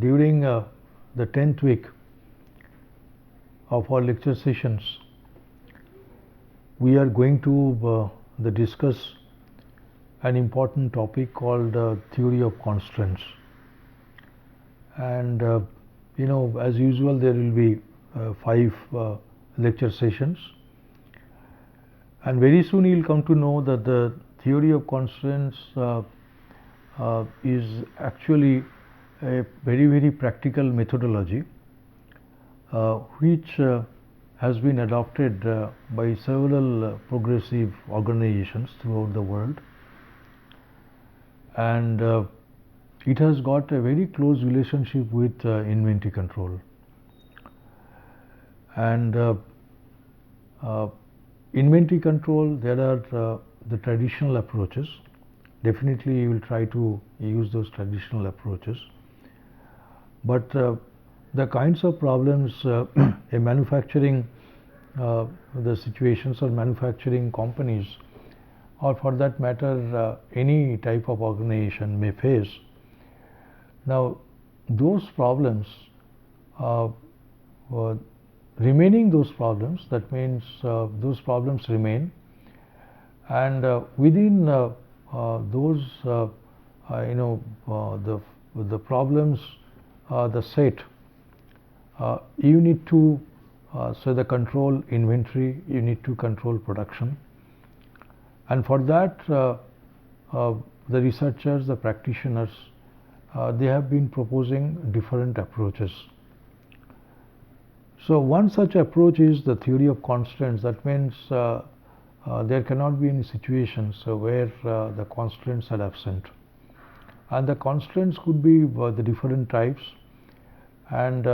During the 10th week of our lecture sessions, we are going to discuss an important topic called theory of constraints. And as usual, there will be 5 lecture sessions, and very soon you will come to know that the theory of constraints is actually a very practical methodology which has been adopted by several progressive organizations throughout the world, and it has got a very close relationship with inventory control. And inventory control, there are the traditional approaches. Definitely you will try to use those traditional approaches, but the kinds of problems a manufacturing the situations or manufacturing companies, or for that matter any type of organization may face. Now those problems, remaining those problems, that means those problems remain, and within those the problems, the set, you need to so the control inventory, you need to control production, and for that the researchers, the practitioners, they have been proposing different approaches. So one such approach is the theory of constraints. That means there cannot be any situations where the constraints are absent, and the constraints could be the different types, and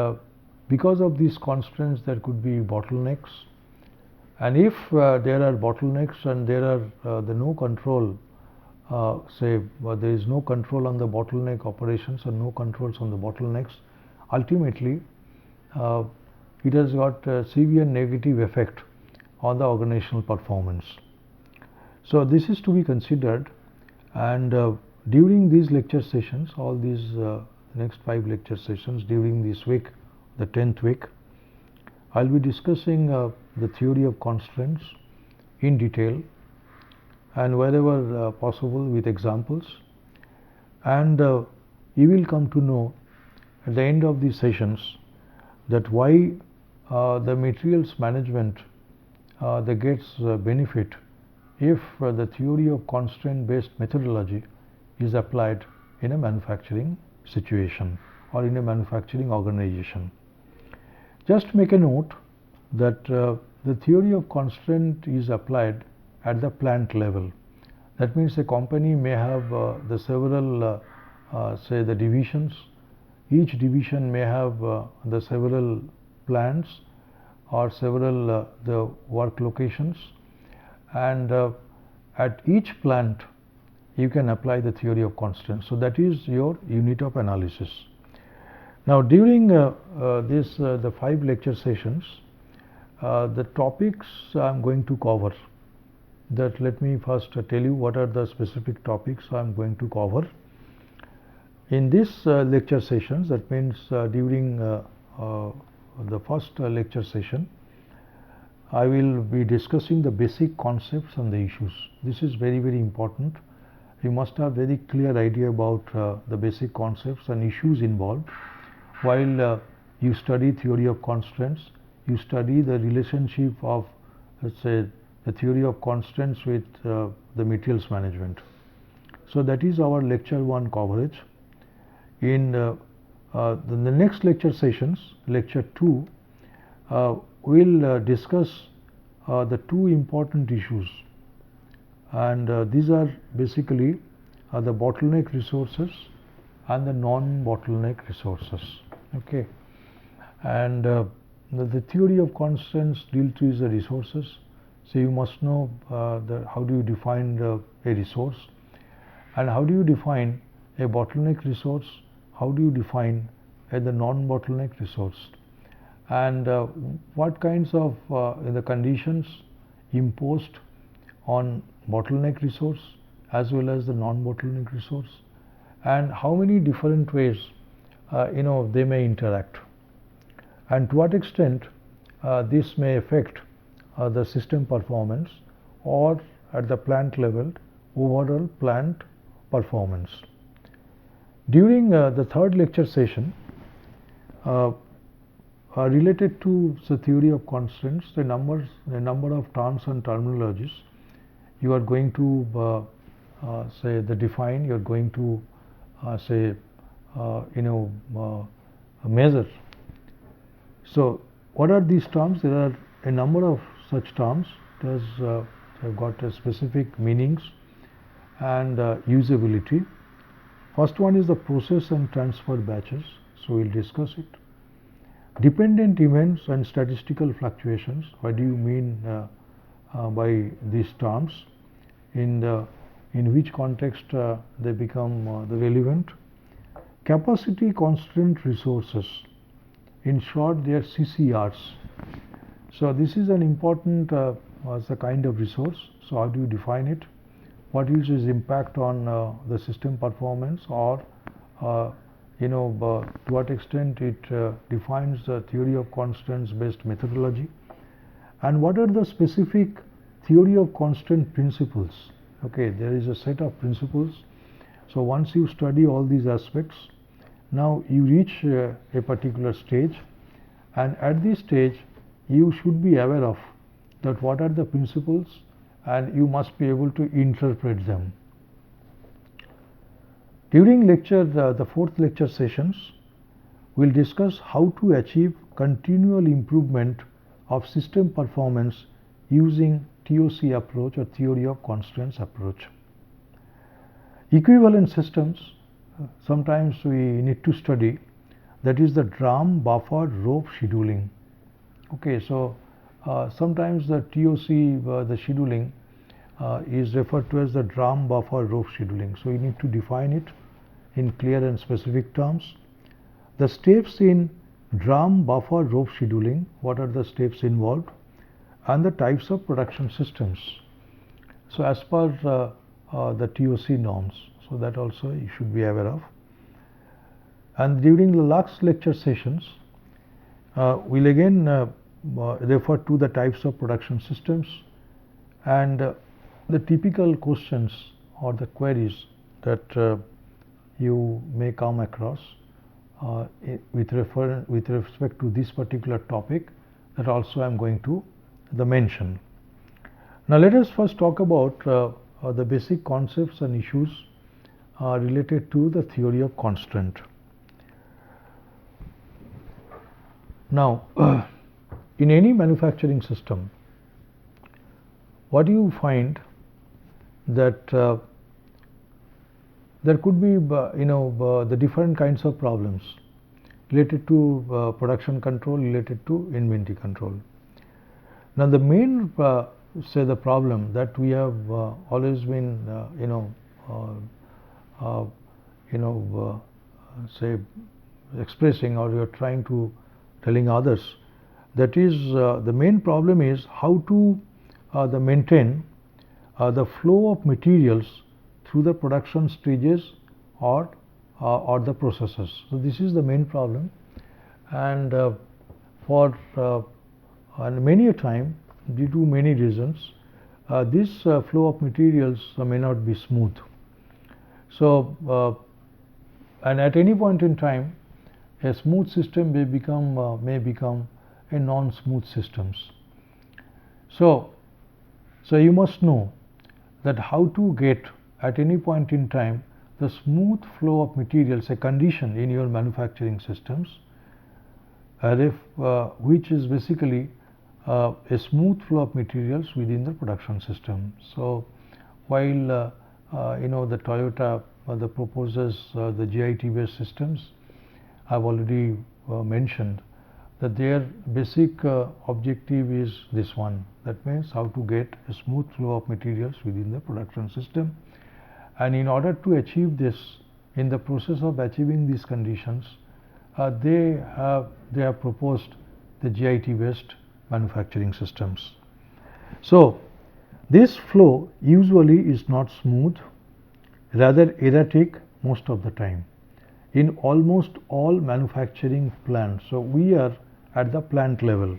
because of these constraints there could be bottlenecks, and if there are bottlenecks and there are the no control, there is no control on the bottleneck operations or no controls on the bottlenecks, ultimately it has got a severe negative effect on the organizational performance. So this is to be considered, and during these lecture sessions, all these next 5 lecture sessions during this week, the 10th week, I will be discussing the theory of constraints in detail and wherever possible with examples, and you will come to know at the end of these sessions that why the materials management that gets benefit if the theory of constraint based methodology is applied in a manufacturing situation or in a manufacturing organization. Just make a note that the theory of constraint is applied at the plant level. That means a company may have the several say the divisions. Each division may have the several plants or several the work locations, and at each plant you can apply the theory of constraints. So that is your unit of analysis. Now during the 5 lecture sessions, the topics I am going to cover, that let me first tell you what are the specific topics I am going to cover in this lecture sessions. That means during the first lecture session, I will be discussing the basic concepts and the issues. This is very important. You must have very clear idea about the basic concepts and issues involved while you study theory of constraints. You study the relationship of, let's say, the theory of constraints with the materials management. So that is our lecture 1 coverage. In the next lecture sessions, lecture 2, we'll discuss the 2 important issues, and these are basically the bottleneck resources and the non-bottleneck resources. Okay, and the theory of constraints deals with the resources. So you must know how do you define a resource, and how do you define a bottleneck resource, how do you define the non-bottleneck resource, and what kinds of the conditions imposed on bottleneck resource as well as the non-bottleneck resource, and how many different ways they may interact, and to what extent this may affect the system performance or at the plant level overall plant performance. During the third lecture session, related to the theory of constants, the number of terms and terminologies you are going to say the define, you are going to say measure. So what are these terms? There are a number of such terms. It has have got specific meanings and usability. First one is the process and transfer batches, so we will discuss it. Dependent events and statistical fluctuations, what do you mean by these terms, in which context they become relevant. Capacity constraint resources, in short they are CCRs. So this is an important as a kind of resource. So how do you define it? What is its impact on the system performance, or to what extent it defines the theory of constants based methodology, and what are the specific theory of constant principles. Okay, there is a set of principles. So once you study all these aspects, now you reach a particular stage, and at this stage you should be aware of that what are the principles, and you must be able to interpret them. During lecture, the fourth lecture sessions, we will discuss how to achieve continual improvement of system performance using TOC approach or theory of constants approach. Equivalent systems, sometimes we need to study, that is the drum buffer rope scheduling. Okay, so sometimes the TOC the scheduling is referred to as the drum buffer rope scheduling. So you need to define it in clear and specific terms. The steps in drum buffer rope scheduling, what are the steps involved, and the types of production systems. So as per the TOC norms, so that also you should be aware of. And during the last lecture sessions, we'll again refer to the types of production systems and the typical questions or the queries that you may come across with respect to this particular topic, that also I am going to mention. Now let us first talk about the basic concepts and issues related to the theory of constant. Now in any manufacturing system, what do you find that there could be the different kinds of problems related to production control, related to inventory control. Now the main say the problem that we have always been say expressing, or you are trying to telling others, that is the main problem is how to maintain the flow of materials through the production stages or the processes. So this is the main problem, and for many a time, due to many reasons, this flow of materials may not be smooth. So and at any point in time, a smooth system may become a non-smooth systems. So you must know that how to get at any point in time the smooth flow of materials, a condition in your manufacturing systems, which is basically a smooth flow of materials within the production system. So while the Toyota the proposes the JIT based systems, I have already mentioned that their basic objective is this one, that means how to get a smooth flow of materials within the production system, and in order to achieve this, in the process of achieving these conditions, they have proposed the JIT based manufacturing systems. So this flow usually is not smooth, rather erratic most of the time in almost all manufacturing plants. So we are at the plant level.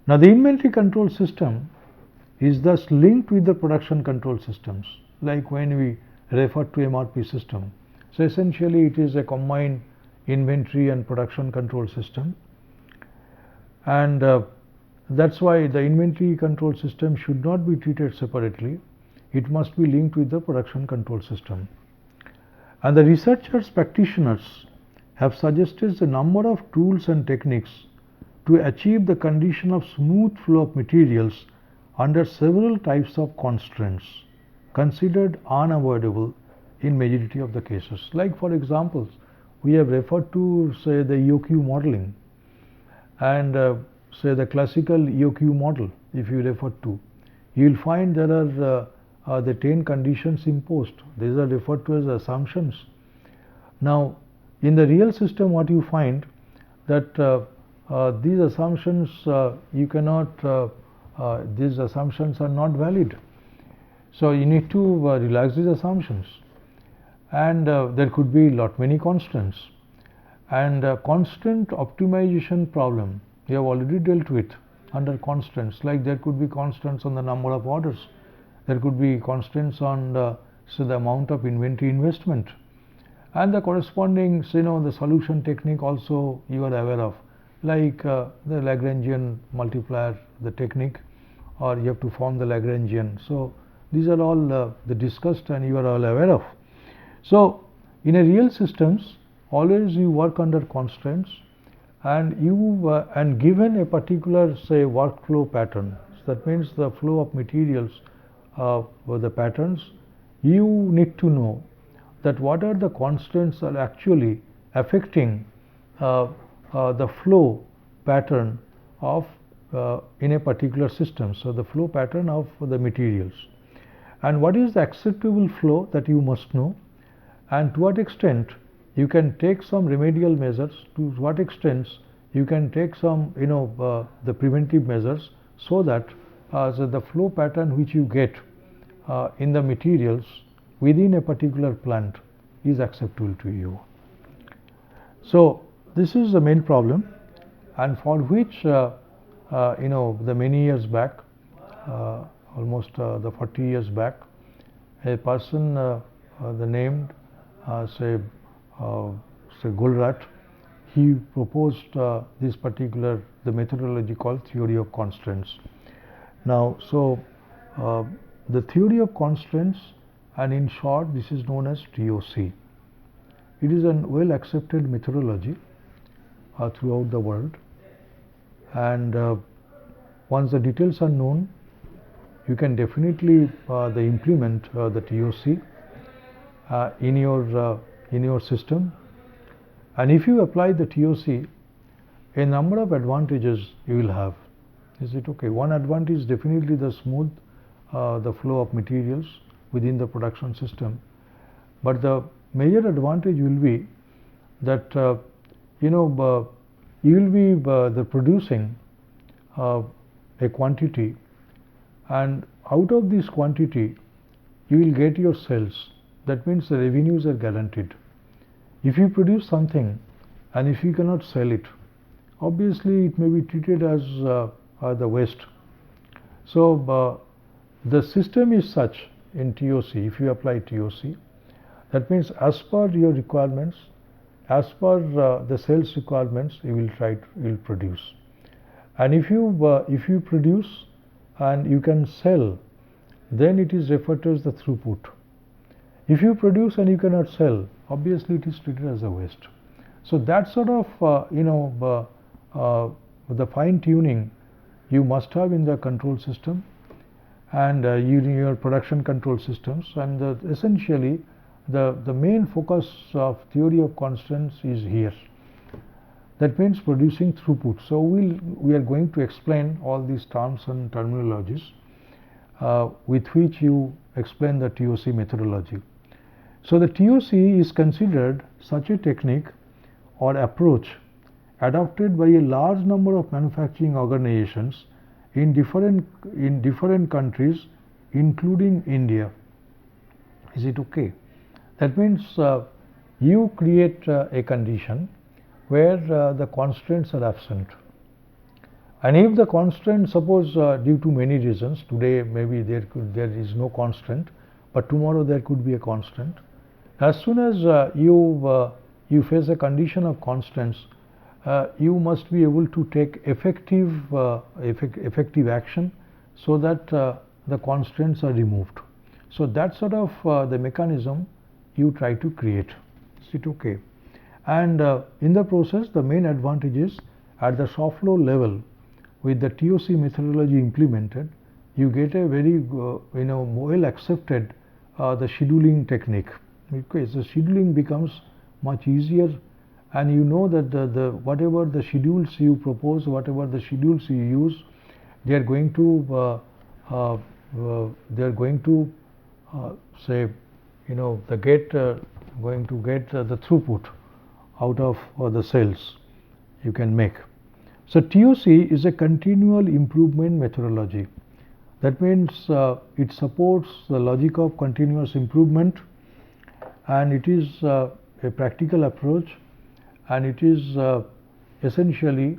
Now the inventory control system is thus linked with the production control systems, like when we refer to MRP system. So essentially it is a combined inventory and production control system, and that's why the inventory control system should not be treated separately. It must be linked with the production control system. And the researchers, practitioners have suggested a number of tools and techniques to achieve the condition of smooth flow of materials under several types of constraints considered unavoidable in majority of the cases. Like for example, we have referred to say the EOQ modeling, and say the classical EOQ model. If you refer to, you will find there are the 10 conditions imposed. These are referred to as assumptions. Now in the real system, what you find that these assumptions you cannot these assumptions are not valid. So you need to relax these assumptions, and there could be many constants, and constant optimization problem we have already dealt with under constants. Like there could be constants on the number of orders, there could be constants on so the amount of inventory investment, and the corresponding the solution technique also you are aware of, like the Lagrangian multiplier, the technique, or you have to form the Lagrangian. So these are all the discussed and you are all aware of. So in a real systems, always you work under constraints, and you and given a particular say workflow pattern. So that means the flow of materials with the patterns, you need to know that what are the constants are actually affecting the flow pattern of in a particular system. So the flow pattern of the materials, and what is the acceptable flow that you must know, and to what extent you can take some remedial measures, to what extent you can take some the preventive measures, so that so the flow pattern which you get in the materials within a particular plant is acceptable to you. So this is the main problem, and for which the many years back, almost the 40 years back, a person the named say Goldratt, he proposed this particular the methodology called theory of constraints. Now so the theory of constraints, and in short this is known as TOC. It is a well accepted methodology throughout the world, and once the details are known, you can definitely implement the TOC in your system. And if you apply the TOC, a number of advantages you will have. Is it okay? One advantage is definitely the smooth the flow of materials within the production system, but the major advantage will be that you will be the producing a quantity, and out of this quantity you will get your sales. That means the revenues are guaranteed. If you produce something and if you cannot sell it, obviously it may be treated as the waste. So the system is such in TOC, if you apply TOC, that means as per your requirements, as per the sales requirements, you will produce. And if you produce and you can sell, then it is referred to as the throughput. If you produce and you cannot sell, obviously it is treated as a waste. So that sort of the fine tuning you must have in the control system, and your production control systems, and essentially the main focus of theory of constraints is here. That means producing throughput. So we are going to explain all these terms and terminologies with which you explain the TOC methodology. So the TOC is considered such a technique or approach adopted by a large number of manufacturing organizations in different countries, including India. Is it okay? That means you create a condition where the constraints are absent. And if the constraint, suppose due to many reasons, today maybe there is no constraint, but tomorrow there could be a constraint. As soon as you face a condition of constraints, you must be able to take effective action so that the constraints are removed. So that sort of the mechanism you try to create. Is it okay? And in the process, the main advantage is at the soft law level, with the TOC methodology implemented, you get a very well accepted the scheduling technique. Okay, so scheduling becomes much easier, and you know that the whatever the schedules you propose, whatever the schedules you use, they are going to say, going to get the throughput out of the cells you can make. So TOC is a continual improvement methodology. That means it supports the logic of continuous improvement, and it is a practical approach, and it is essentially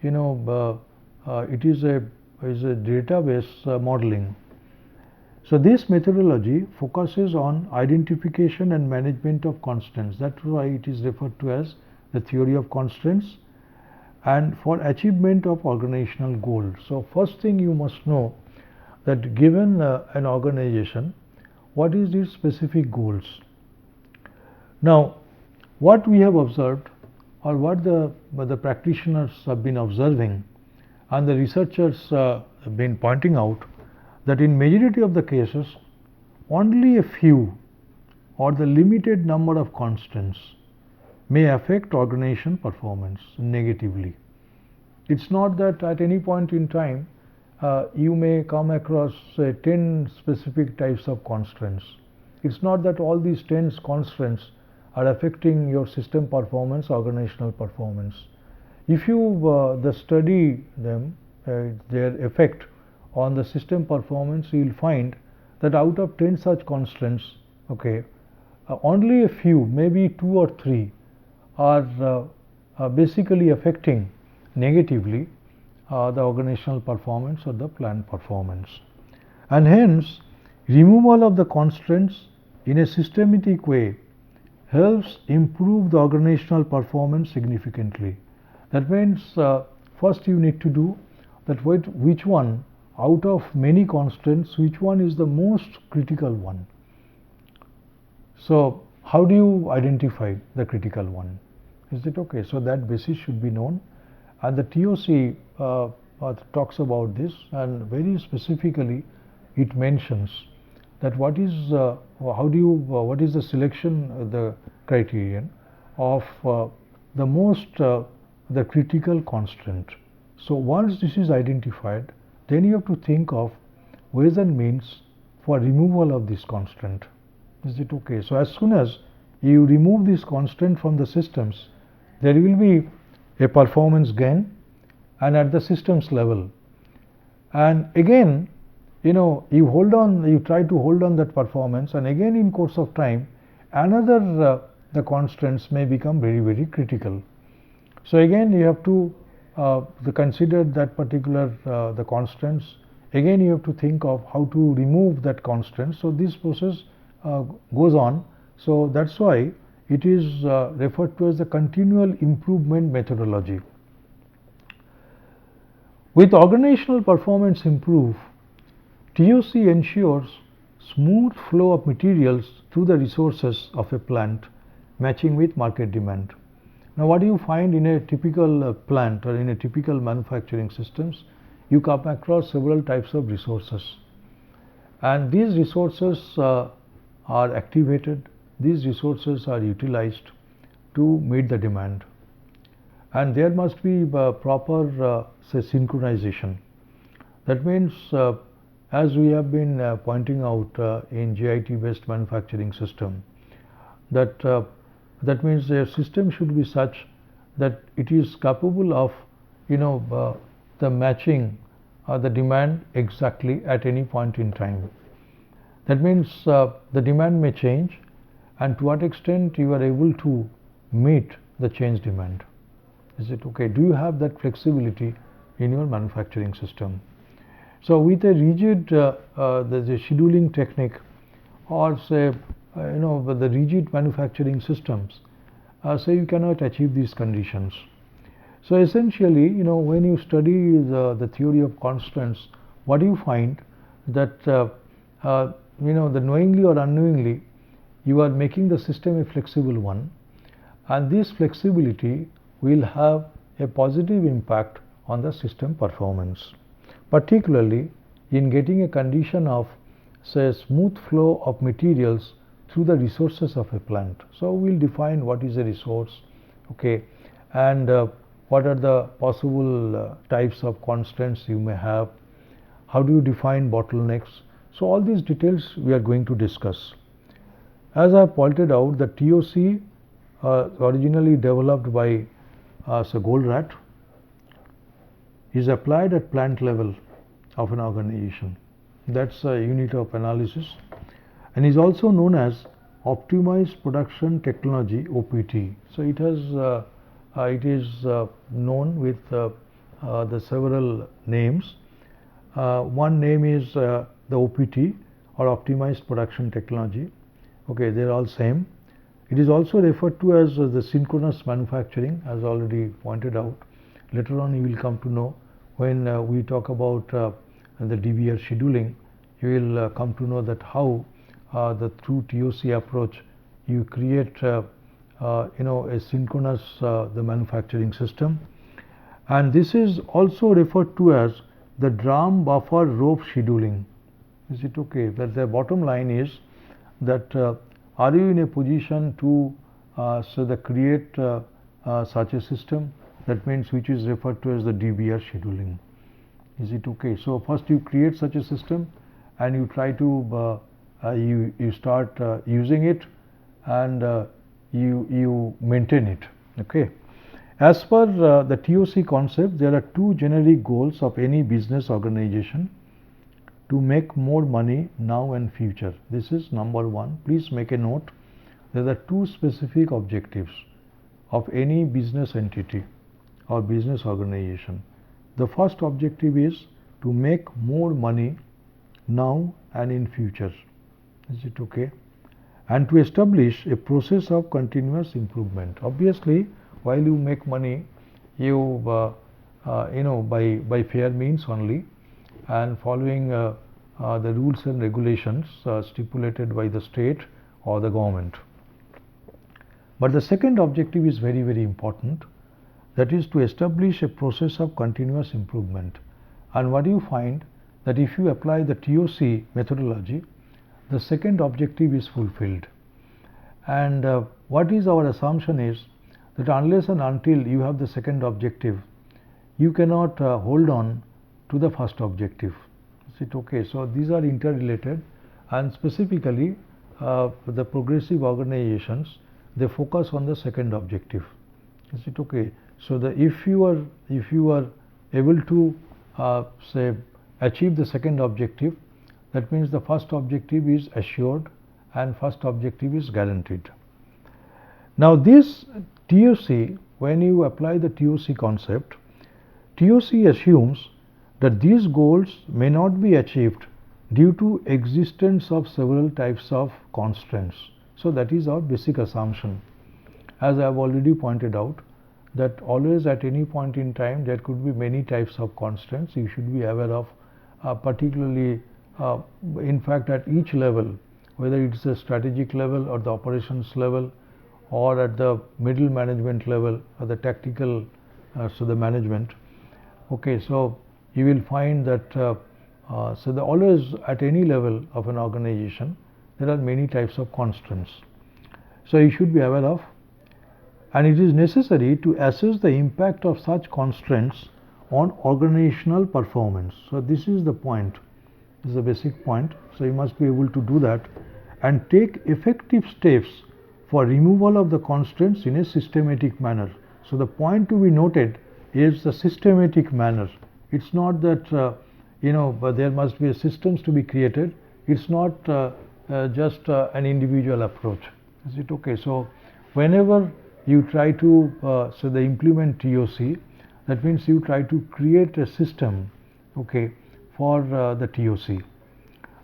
it is a database modeling. So this methodology focuses on identification and management of constraints. That's why it is referred to as the theory of constraints, and for achievement of organizational goals. So first thing you must know that given an organization, what is its specific goals? Now, what we have observed, or what the practitioners have been observing, and the researchers have been pointing out, that in majority of the cases, only a few or the limited number of constraints may affect organization performance negatively. It's not that at any point in time you may come across 10 specific types of constraints. It's not that all these 10 constraints are affecting your system performance, organizational performance. If you study them, their effect on the system performance, you will find that out of 10 such constraints, only a few, maybe 2 or 3 are basically affecting negatively the organizational performance or the plant performance. And hence, removal of the constraints in a systematic way helps improve the organizational performance significantly. That means first you need to do that which one out of many constraints, which one is the most critical one. So how do you identify the critical one? Is it okay? So that basis should be known, and the TOC talks about this, and very specifically it mentions that what is what is the selection, the criterion of the most the critical constraint. So once this is identified, then you have to think of ways and means for removal of this constraint. Is it okay? So as soon as you remove this constraint from the systems, there will be a performance gain, and at the systems level. And again, you try to hold on that performance, and again in course of time, another the constraints may become very, very critical. So again you have to consider that particular the constraints. Again you have to think of how to remove that constraint. So this process goes on. So that's why it is referred to as the continual improvement methodology. With organizational performance improve, TOC ensures smooth flow of materials through the resources of a plant, matching with market demand. Now what do you find in a typical plant or in a typical manufacturing systems? You come across several types of resources, and these resources are activated, these resources are utilized to meet the demand, and there must be proper synchronization. That means as we have been pointing out in JIT based manufacturing system, that means the system should be such that it is capable of the matching the demand exactly at any point in time. That means the demand may change, and to what extent you are able to meet the change demand. Is it okay? Do you have that flexibility in your manufacturing system? So with a rigid the scheduling technique, or say with the rigid manufacturing systems, so you cannot achieve these conditions. So essentially, when you study the theory of constants, what do you find? That the knowingly or unknowingly, you are making the system a flexible one, and this flexibility will have a positive impact on the system performance, particularly in getting a condition of, say, smooth flow of materials through the resources of a plant. So we'll define what is a resource, okay, and what are the possible types of constants you may have, how do you define bottlenecks. So all these details we are going to discuss. As I pointed out, the TOC originally developed by Sir Goldratt is applied at plant level of an organization. That's a unit of analysis, and is also known as optimized production technology, OPT. So it is known with the several names. One name is the OPT, or optimized production technology. Okay, they're all same. It is also referred to as the synchronous manufacturing, as already pointed out. Later on you will come to know, when we talk about the DBR scheduling, you will come to know that how through TOC approach you create a synchronous the manufacturing system. And this is also referred to as the drum buffer rope scheduling. Is it okay? That the bottom line is that are you in a position to create such a system? That means which is referred to as the DBR scheduling. Is it okay? So first you create such a system, and you try to you start using it, and you maintain it. Okay. As per the TOC concept, there are two generic goals of any business organization: to make more money now and future. This is number one. Please make a note. There are two specific objectives of any business entity or business organization. The first objective is to make more money now and in future. Is it okay? And to establish a process of continuous improvement. Obviously, while you make money, you by fair means only, and following the rules and regulations stipulated by the state or the government. But the second objective is very, very important. That is to establish a process of continuous improvement. And what do you find? That if you apply the TOC methodology, the second objective is fulfilled. And what is our assumption is that unless and until you have the second objective, you cannot hold on to the first objective. Is it okay? So these are interrelated, and specifically the progressive organizations, they focus on the second objective. Is it okay? So if you are able to say achieve the second objective, that means the first objective is assured and first objective is guaranteed. Now this TOC, when you apply the TOC concept, TOC assumes that these goals may not be achieved due to existence of several types of constraints. So that is our basic assumption. As I have already pointed out, that always at any point in time there could be many types of constraints you should be aware of, particularly in fact at each level, whether it is a strategic level or the operations level, or at the middle management level or the tactical so the management. Okay, so you will find that always at any level of an organization there are many types of constraints. So you should be aware of, and it is necessary to assess the impact of such constraints on organizational performance. So this is the point, this is the basic point. So you must be able to do that and take effective steps for removal of the constraints in a systematic manner. So the point to be noted is the systematic manner. It's not that but there must be systems to be created. It's not just an individual approach. Is it okay? So whenever you try to implement TOC, that means you try to create a system, okay, for the TOC.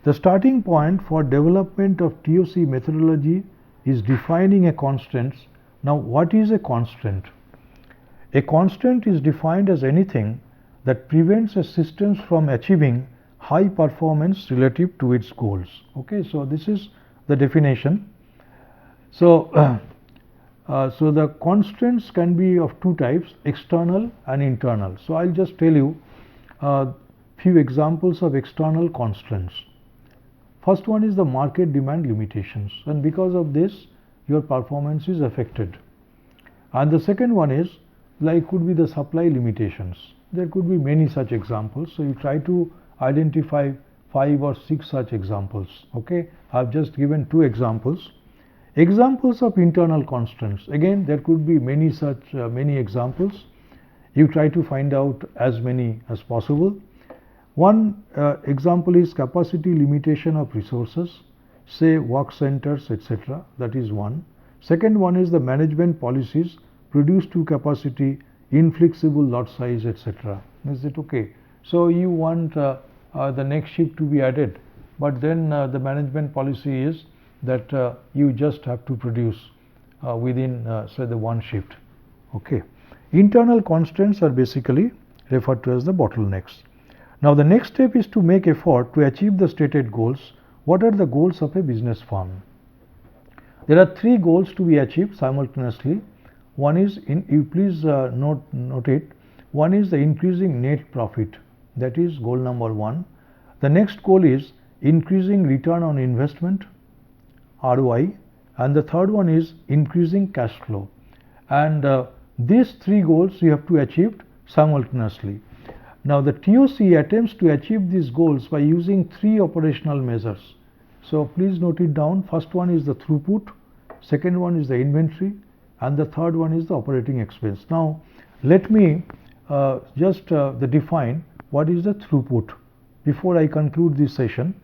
The starting point for development of TOC methodology is defining a constant. Now, what is a constant? A constant is defined as anything that prevents a system from achieving high performance relative to its goals. Okay, so this is the definition. So, so the constraints can be of two types, external and internal. So I'll just tell you few examples of external constraints. First one is the market demand limitations, and because of this your performance is affected. And the second one is could be the supply limitations. There could be many such examples. So you try to identify 5 or 6 such examples. Okay, I've just given 2 examples. Examples of internal constraints. Again, there could be many such many examples. You try to find out as many as possible. One example is capacity limitation of resources, say work centers, etc. That is one. Second one is the management policies, reduce to capacity, inflexible lot size, etc. Is it okay? So you want the next shift to be added, but then the management policy is that you just have to produce within say the one shift. Okay. Internal constraints are basically referred to as the bottlenecks. Now the next step is to make effort to achieve the stated goals. What are the goals of a business firm? There are 3 goals to be achieved simultaneously. One is, you please note it, one is the increasing net profit, that is goal number 1. The next goal is increasing return on investment, ROI, and the third one is increasing cash flow. And these 3 goals you have to achieve simultaneously. Now the TOC attempts to achieve these goals by using 3 operational measures. So please note it down. First one is the throughput, second one is the inventory, and the third one is the operating expense. Now let me just define what is the throughput before I conclude this session.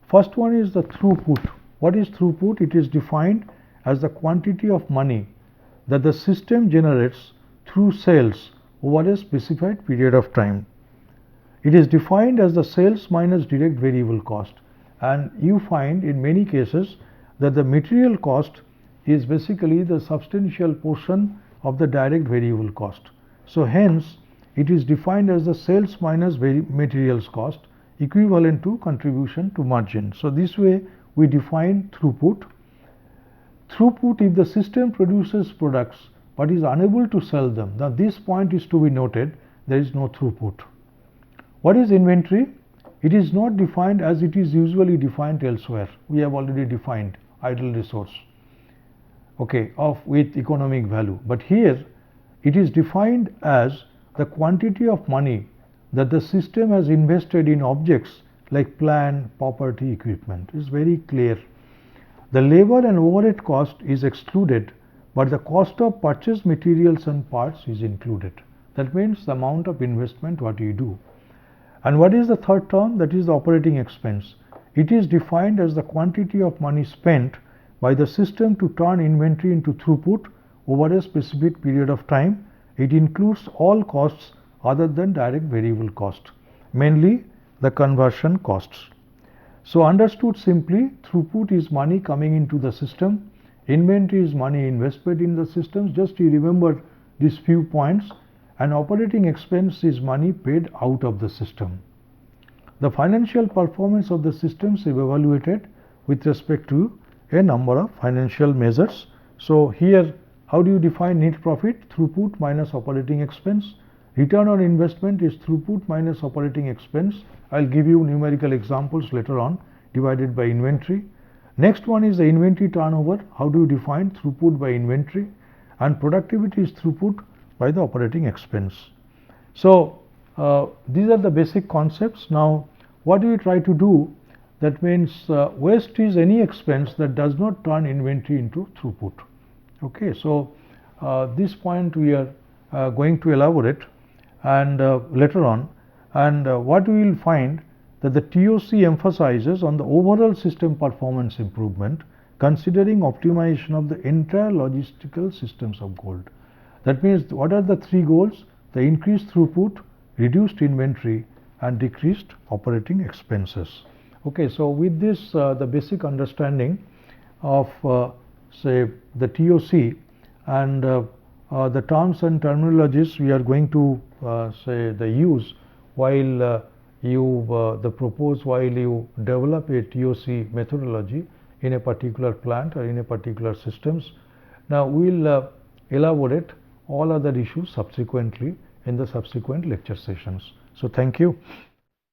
First one is the throughput. What is throughput? It is defined as the quantity of money that the system generates through sales over a specified period of time. It is defined as the sales minus direct variable cost, and you find in many cases that the material cost is basically the substantial portion of the direct variable cost. So hence it is defined as the sales minus materials cost equivalent to contribution to margin. So this way we define throughput. Throughput, if the system produces products but is unable to sell them, now this point is to be noted, there is no throughput. What is inventory? It is not defined as it is usually defined elsewhere. We have already defined idle resource, okay, with economic value. But here it is defined as the quantity of money that the system has invested in objects like plant, property, equipment. It is very clear. The labor and overhead cost is excluded, but the cost of purchased materials and parts is included. That means the amount of investment what you do. And what is the third term? That is the operating expense. It is defined as the quantity of money spent by the system to turn inventory into throughput over a specific period of time. It includes all costs other than direct variable cost, mainly the conversion costs. So understood simply, throughput is money coming into the system, inventory is money invested in the systems. Just you remember these few points. And operating expense is money paid out of the system. The financial performance of the systems is evaluated with respect to a number of financial measures. So here, how do you define net profit? Throughput minus operating expense. Return on investment is throughput minus operating expense. I'll give you numerical examples later on, divided by inventory. Next one is the inventory turnover. How do you define throughput by inventory? And productivity is throughput by the operating expense. So these are the basic concepts. Now what do you try to do? That means waste is any expense that does not turn inventory into throughput. Okay, so this point we are going to elaborate and later on, and what we will find that the TOC emphasizes on the overall system performance improvement considering optimization of the entire logistical systems of gold. That means what are the three goals? The increased throughput, reduced inventory, and decreased operating expenses. Okay, so with this the basic understanding of say the TOC and the terms and terminologies we are going to say the use while while you develop a TOC methodology in a particular plant or in a particular systems. Now we will elaborate all other issues subsequently in the subsequent lecture sessions. So thank you.